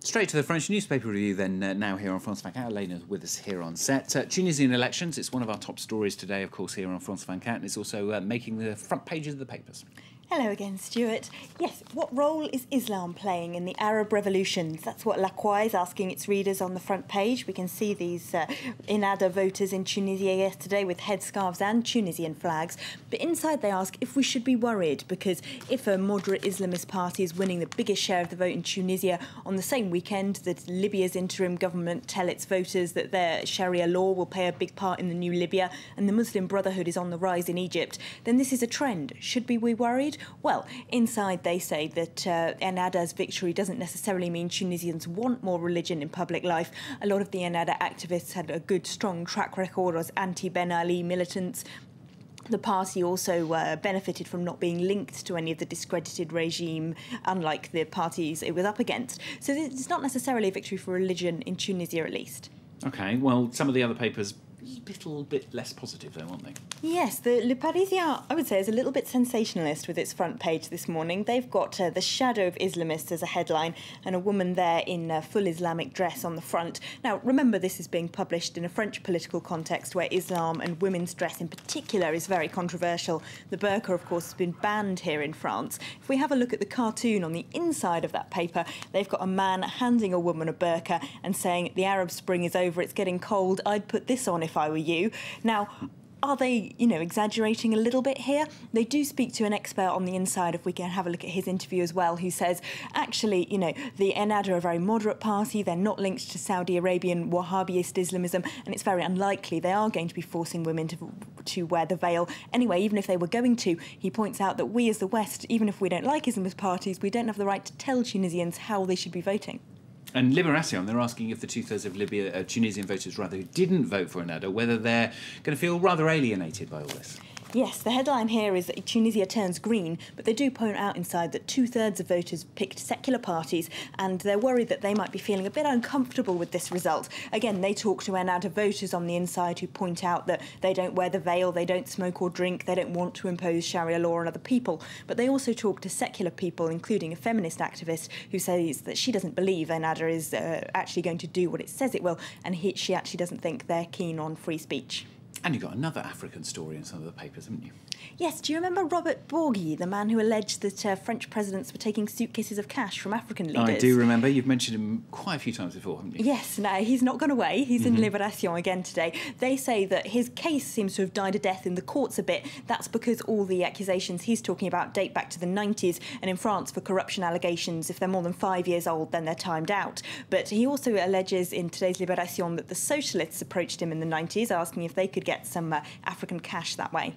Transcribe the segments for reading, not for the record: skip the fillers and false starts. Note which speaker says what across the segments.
Speaker 1: Straight to the French newspaper review then, now here on France 24. Elena's with us here on set. Tunisian elections, it's one of our top stories today, of course, here on France 24, and it's also making the front pages of the papers.
Speaker 2: Hello again, Stuart. Yes, what role is Islam playing in the Arab revolutions? That's what La Croix is asking its readers on the front page. We can see these Ennahda voters in Tunisia yesterday with headscarves and Tunisian flags. But inside they ask if we should be worried, because if a moderate Islamist party is winning the biggest share of the vote in Tunisia on the same weekend that Libya's interim government tell its voters that their Sharia law will play a big part in the new Libya and the Muslim Brotherhood is on the rise in Egypt, then this is a trend. Should we be worried? Well, inside they say that Ennahda's victory doesn't necessarily mean Tunisians want more religion in public life. A lot of the Ennahda activists had a good, strong track record as anti-Ben Ali militants. The party also benefited from not being linked to any of the discredited regime, unlike the parties it was up against. So it's not necessarily a victory for religion in Tunisia, at least.
Speaker 1: OK, well, some of the other papers a little bit less positive, though, aren't they?
Speaker 2: Yes, the Le Parisien, I would say, is a little bit sensationalist with its front page this morning. They've got the shadow of Islamists as a headline and a woman there in full Islamic dress on the front. Now, remember, this is being published in a French political context where Islam and women's dress in particular is very controversial. The burqa, of course, has been banned here in France. If we have a look at the cartoon on the inside of that paper, they've got a man handing a woman a burqa and saying, the Arab Spring is over, it's getting cold, I'd put this on if I were you. Now, are they, exaggerating a little bit here? They do speak to an expert on the inside, if we can have a look at his interview as well, who says, actually, the Ennahda are a very moderate party, they're not linked to Saudi Arabian Wahhabist Islamism, and it's very unlikely they are going to be forcing women to wear the veil. Anyway, even if they were going to, he points out that we as the West, even if we don't like Islamist parties, we don't have the right to tell Tunisians how they should be voting.
Speaker 1: And Libération, they're asking if the two-thirds of Tunisian voters, rather, who didn't vote for Ennahda, whether they're going to feel rather alienated by all this.
Speaker 2: Yes, the headline here is that Tunisia turns green, but they do point out inside that two-thirds of voters picked secular parties, and they're worried that they might be feeling a bit uncomfortable with this result. Again, they talk to Ennahda voters on the inside who point out that they don't wear the veil, they don't smoke or drink, they don't want to impose Sharia law on other people. But they also talk to secular people, including a feminist activist who says that she doesn't believe Ennahda is actually going to do what it says it will, and she actually doesn't think they're keen on free speech.
Speaker 1: And you've got another African story in some of the papers, haven't you?
Speaker 2: Yes, do you remember Robert Bourgi, the man who alleged that French presidents were taking suitcases of cash from African leaders?
Speaker 1: I do remember. You've mentioned him quite a few times before, haven't you?
Speaker 2: Yes, no, he's not gone away. He's in Libération again today. They say that his case seems to have died a death in the courts a bit. That's because all the accusations he's talking about date back to the 90s, and in France, for corruption allegations, if they're more than 5 years old, then they're timed out. But he also alleges in today's Libération that the socialists approached him in the 90s, asking if they could get some African cash that way.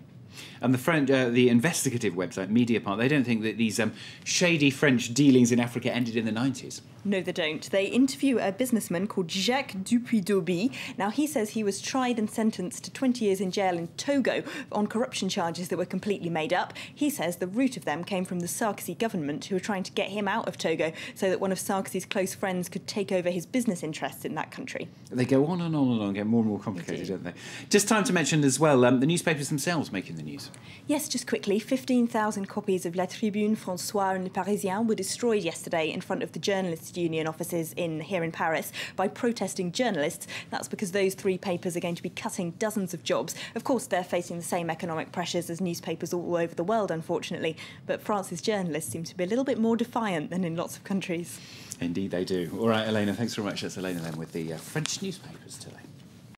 Speaker 1: And the investigative website, Mediapart, they don't think that these shady French dealings in Africa ended in the 90s.
Speaker 2: No, they don't. They interview a businessman called Jacques Dupuy-Dobie. Now, he says he was tried and sentenced to 20 years in jail in Togo on corruption charges that were completely made up. He says the root of them came from the Sarkozy government, who were trying to get him out of Togo so that one of Sarkozy's close friends could take over his business interests in that country.
Speaker 1: They go on and on and on, get more and more complicated, don't they? Just time to mention as well, the newspapers themselves making the news.
Speaker 2: Yes, just quickly, 15,000 copies of La Tribune, François and Le Parisien were destroyed yesterday in front of the Journalists' Union offices here in Paris by protesting journalists. That's because those three papers are going to be cutting dozens of jobs. Of course, they're facing the same economic pressures as newspapers all over the world, unfortunately, but France's journalists seem to be a little bit more defiant than in lots of countries.
Speaker 1: Indeed they do. All right, Elena, thanks very much. That's Elena then with the French newspapers today.